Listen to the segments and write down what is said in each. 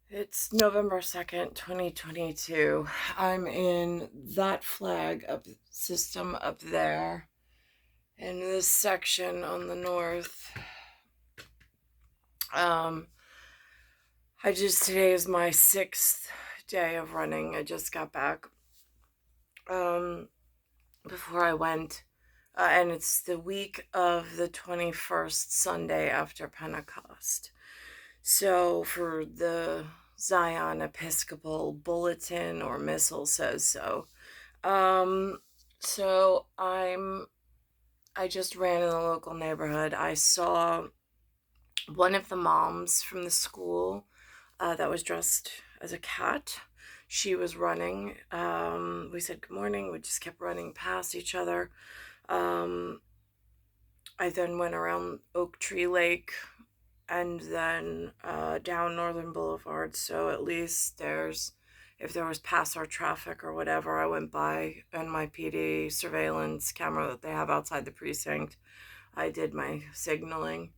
It's November 2nd, 2022. I'm in that flag up system up there in this section on the north. Um, today is my 6th day of running. I just got back um, before I went. And it's the week of the 21st Sunday after Pentecost. So for the Zion Episcopal Bulletin or Missal says so. Um, I just ran in the local neighborhood. I saw one of the moms from the school that was dressed as a cat. She was running. We said good morning. We just kept running past each other. I then went around Oak Tree Lake and then down Northern Boulevard. So at least if there was passer traffic or whatever, I went by NYPD surveillance camera that they have outside the precinct. I did my signaling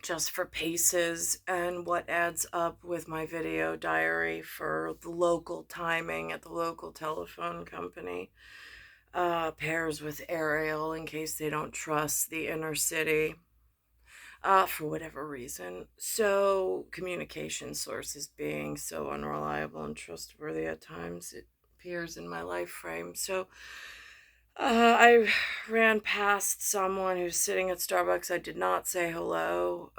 just for paces and what adds up with my video diary for the local timing at the local telephone company. Pairs with aerial in case they don't trust the inner city. For whatever reason. So, communication sources being so unreliable and trustworthy at times, it appears in my life frame. So, I ran past someone who's sitting at Starbucks. I did not say hello.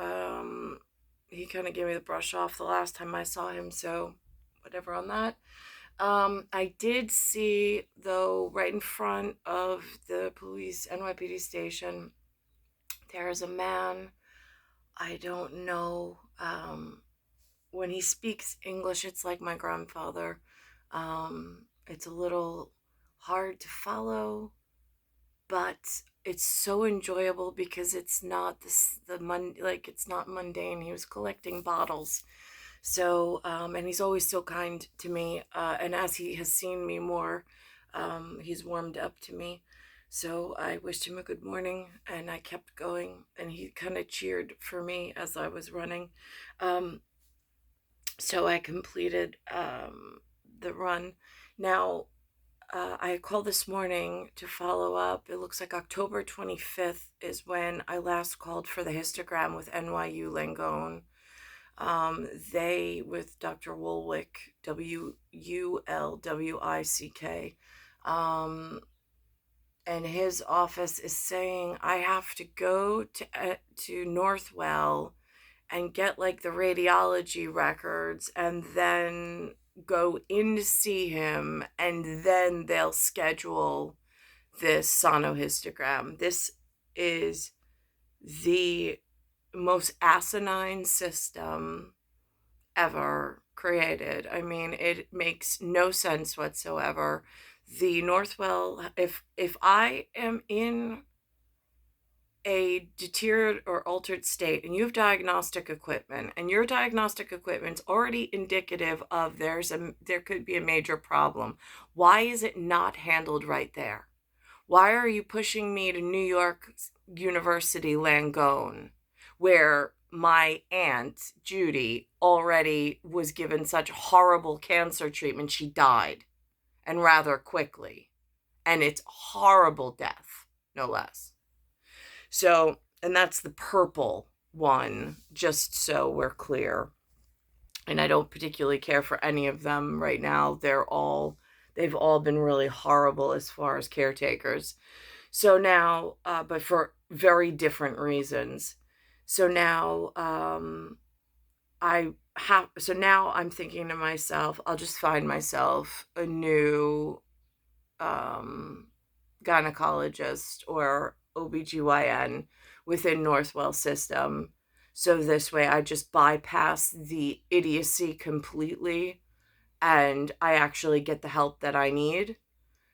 He kind of gave me the brush off the last time I saw him, so whatever on that. I did see, though, right in front of the police NYPD station, there is a man. I don't know. When he speaks English, it's like my grandfather. It's a little hard to follow, but it's so enjoyable because it's not it's not mundane. He was collecting bottles. So, and he's always so kind to me. And as he has seen me more, he's warmed up to me. So I wished him a good morning and I kept going and he kind of cheered for me as I was running. Um, so I completed the run. Now, I called this morning to follow up. It looks like October 25th is when I last called for the histogram with NYU Langone. They, with Dr. Woolwick, Wulwick, and his office is saying I have to go to Northwell and get like the radiology records and then go in to see him, and then they'll schedule this sonohistogram. This is the most asinine system ever created. I mean, it makes no sense whatsoever. The Northwell, if I am in a deteriorated or altered state and you have diagnostic equipment and your diagnostic equipment's already indicative of there could be a major problem, why is it not handled right there? Why are you pushing me to New York University Langone, where my aunt Judy already was given such horrible cancer treatment? She died, and rather quickly, and it's horrible death, no less. So, and that's the purple one, just so we're clear. And I don't particularly care for any of them right now. They've all been really horrible as far as caretakers. So now, but for very different reasons. So now, so now I'm thinking to myself, I'll just find myself a new, gynecologist or OBGYN within Northwell system. So this way I just bypass the idiocy completely and I actually get the help that I need.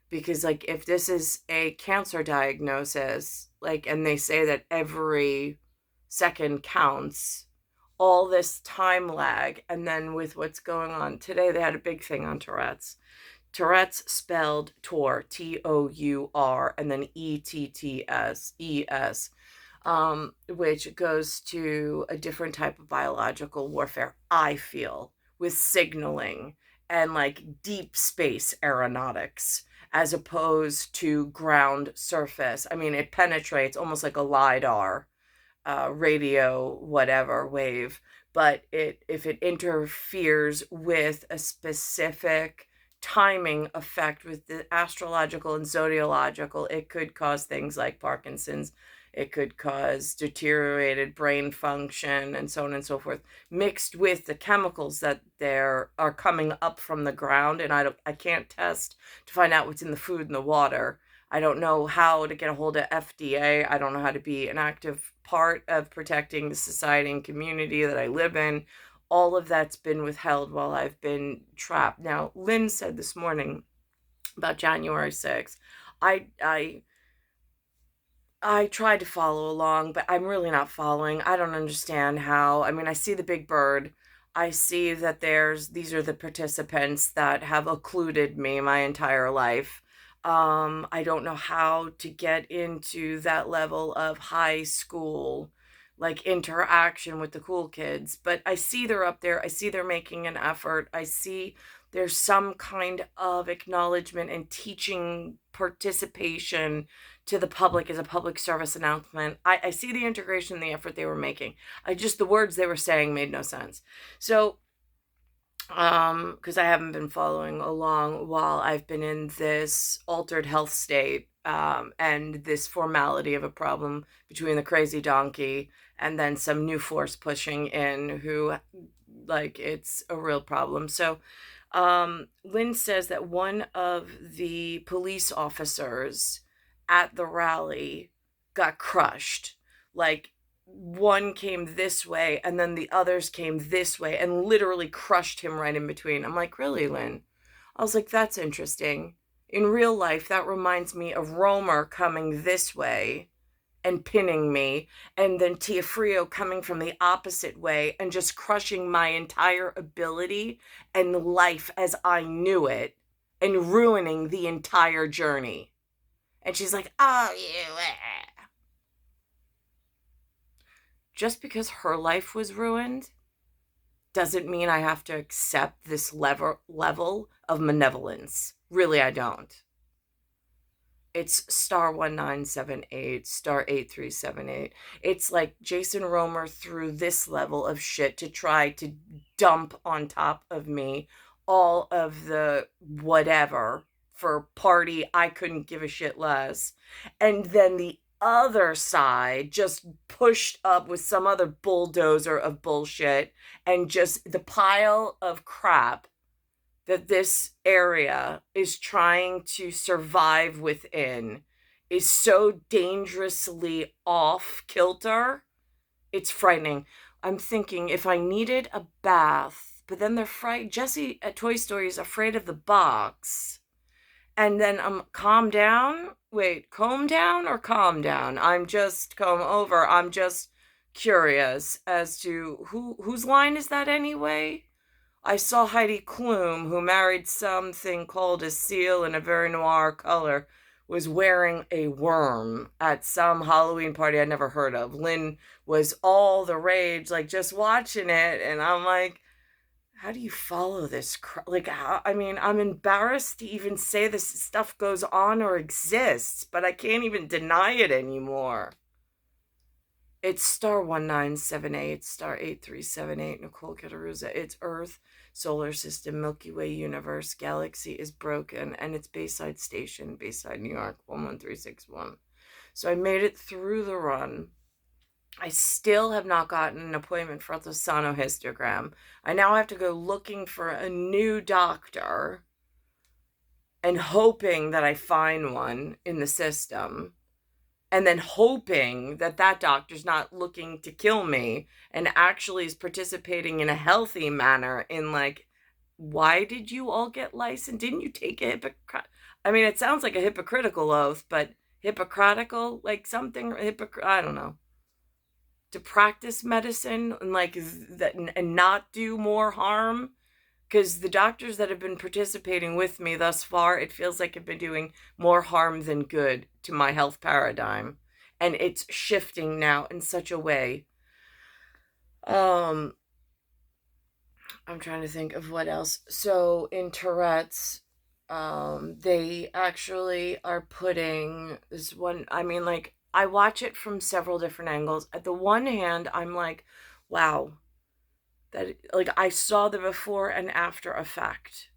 Because like if this is a cancer diagnosis, like, and they say that every second counts, all this time lag, and then with what's going on today, they had a big thing on Tourette's. Tourette's spelled Tour, Tour, and then Etts, ES. which goes to a different type of biological warfare, I feel, with signaling and like deep space aeronautics as opposed to ground surface. I mean, it penetrates almost like a LiDAR, radio, whatever wave, but if it interferes with a specific timing effect with the astrological and zodiological, it could cause things like Parkinson's. It could cause deteriorated brain function and so on and so forth, mixed with the chemicals that there are coming up from the ground. And I can't test to find out what's in the food and the water. I don't know how to get a hold of FDA. I don't know how to be an active part of protecting the society and community that I live in. All of that's been withheld while I've been trapped. Now, Lynn said this morning about January 6th. I tried to follow along, but I'm really not following. I don't understand how. I mean, I see the big bird. I see that these are the participants that have occluded me my entire life. I don't know how to get into that level of high school, like interaction with the cool kids, but I see they're up there. I see they're making an effort. I see there's some kind of acknowledgement and teaching participation to the public as a public service announcement. I see the integration and the effort they were making. The words they were saying made no sense. So, because I haven't been following along while I've been in this altered health state, and this formality of a problem between the crazy donkey and then some new force pushing in who, like, it's a real problem. So, Lynn says that one of the police officers at the rally got crushed. Like, one came this way and then the others came this way and literally crushed him right in between. I'm like, really, Lynn? I was like, that's interesting. In real life, that reminds me of Romer coming this way and pinning me, and then Tiafrio coming from the opposite way and just crushing my entire ability and life as I knew it and ruining the entire journey. And she's like, oh, you. Just because her life was ruined doesn't mean I have to accept this level of malevolence. Really, I don't. It's star 1978, star 8378. It's like Jason Romer threw this level of shit to try to dump on top of me all of the whatever for party I couldn't give a shit less. And then the other side just pushed up with some other bulldozer of bullshit, and just the pile of crap that this area is trying to survive within is so dangerously off kilter. It's frightening. I'm thinking if I needed a bath, but then they're frightened. Jesse at Toy Story is afraid of the box. And then calm down. Wait, comb down or calm down? I'm just comb over. I'm just curious as to whose line is that anyway? I saw Heidi Klum, who married something called a seal in a very noir color, was wearing a worm at some Halloween party I'd never heard of. Lynn was all the rage, like just watching it, and I'm like, how do you follow this? Like, I mean, I'm embarrassed to even say this stuff goes on or exists, but I can't even deny it anymore. It's star 1978, star 8378, Nicole Cattaruzza. It's Earth, solar system, Milky Way universe, galaxy is broken, and it's Bayside Station, Bayside, New York, 11361. So I made it through the run. I still have not gotten an appointment for ultrasonohistogram. I now have to go looking for a new doctor and hoping that I find one in the system, and then hoping that that doctor's not looking to kill me and actually is participating in a healthy manner in, like, why did you all get licensed? Didn't you take a I mean, it sounds like a hypocritical oath, but hypocritical, like something, I don't know. To practice medicine and like that and not do more harm. Because the doctors that have been participating with me thus far, it feels like have been doing more harm than good to my health paradigm. and it's shifting now in such a way. Um, I'm trying to think of what else. So in Tourette's, they actually are putting this one. I mean, like, I watch it from several different angles. At the one hand, I'm like, wow, that, like, I saw the before and after effect.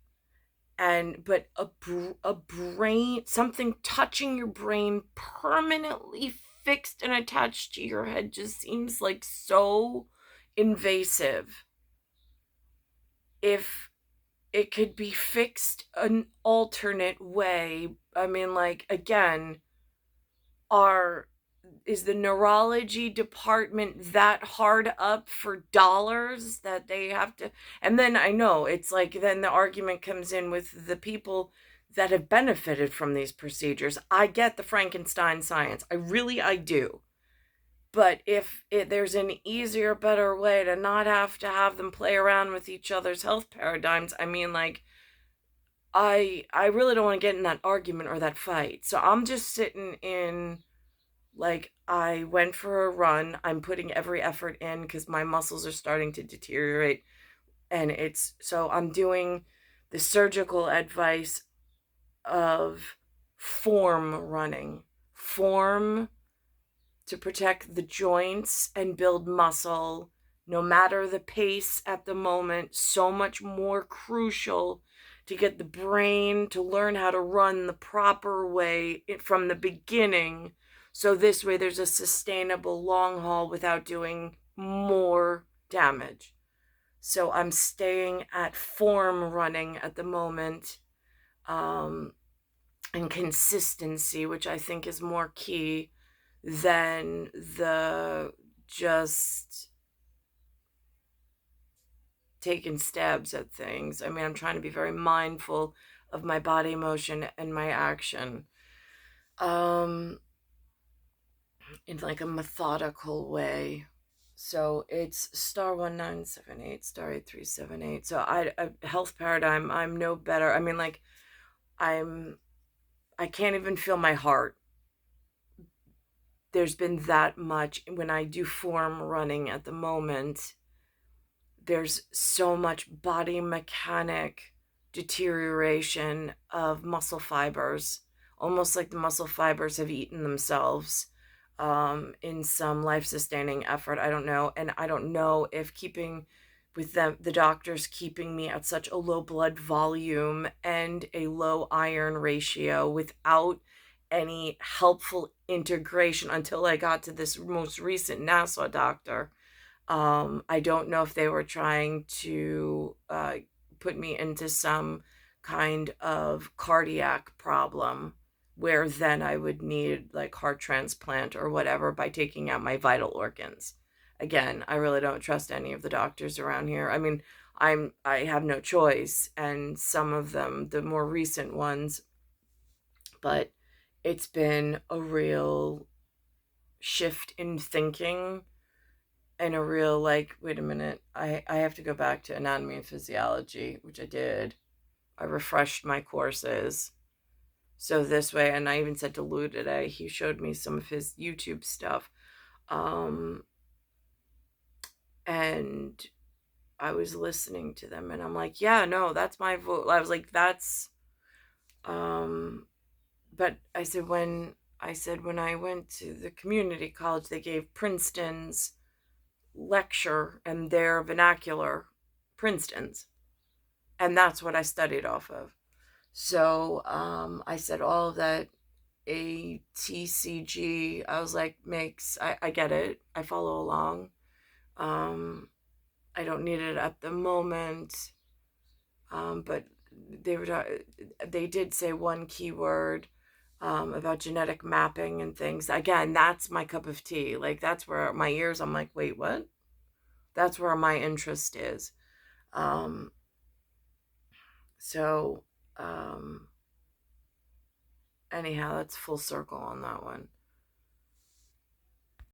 And but a brain, something touching your brain permanently fixed and attached to your head, just seems like so invasive. If it could be fixed an alternate way, I mean, like, again, are is the neurology department that hard up for dollars that they have to? And then I know it's like, then the argument comes in with the people that have benefited from these procedures. I get the Frankenstein science, I do. But if there's an easier, better way to not have to have them play around with each other's health paradigms, I mean, like, I really don't want to get in that argument or that fight. So I'm just sitting in, like, I went for a run. I'm putting every effort in because my muscles are starting to deteriorate. And so I'm doing the surgical advice of form running. Form to protect the joints and build muscle, no matter the pace at the moment. So much more crucial to get the brain to learn how to run the proper way from the beginning. So this way there's a sustainable long haul without doing more damage. So I'm staying at form running at the moment, and consistency, which I think is more key than the just taking stabs at things. I mean, I'm trying to be very mindful of my body motion and my action, um, in like a methodical way. So it's star 1978, star 8378. So a health paradigm, I'm no better. I mean, like, I can't even feel my heart. There's been that much when I do form running at the moment. There's so much body mechanic deterioration of muscle fibers, almost like the muscle fibers have eaten themselves, in some life sustaining effort. I don't know. And I don't know if keeping with them, the doctors keeping me at such a low blood volume and a low iron ratio without any helpful integration until I got to this most recent NASA doctor. I don't know if they were trying to put me into some kind of cardiac problem where then I would need like heart transplant or whatever by taking out my vital organs. Again, I really don't trust any of the doctors around here. I mean, I have no choice, and some of them, the more recent ones, but it's been a real shift in thinking and a real, like, wait a minute, I have to go back to anatomy and physiology, which I did. I refreshed my courses. So this way, and I even said to Lou today, he showed me some of his YouTube stuff. Um, and I was listening to them and I'm like, yeah, no, that's my vote. I was like, that's, um, but I said, when I went to the community college, they gave Princeton's lecture and their vernacular, Princeton's, and that's what I studied off of. So I said all of that ATCG, I was like, I get it, I follow along. um I don't need it at the moment, but they did say one keyword, about genetic mapping and things. Again, that's my cup of tea. Like, that's where my ears, I'm like, wait, what? That's where my interest is. Um, so, anyhow, that's full circle on that one.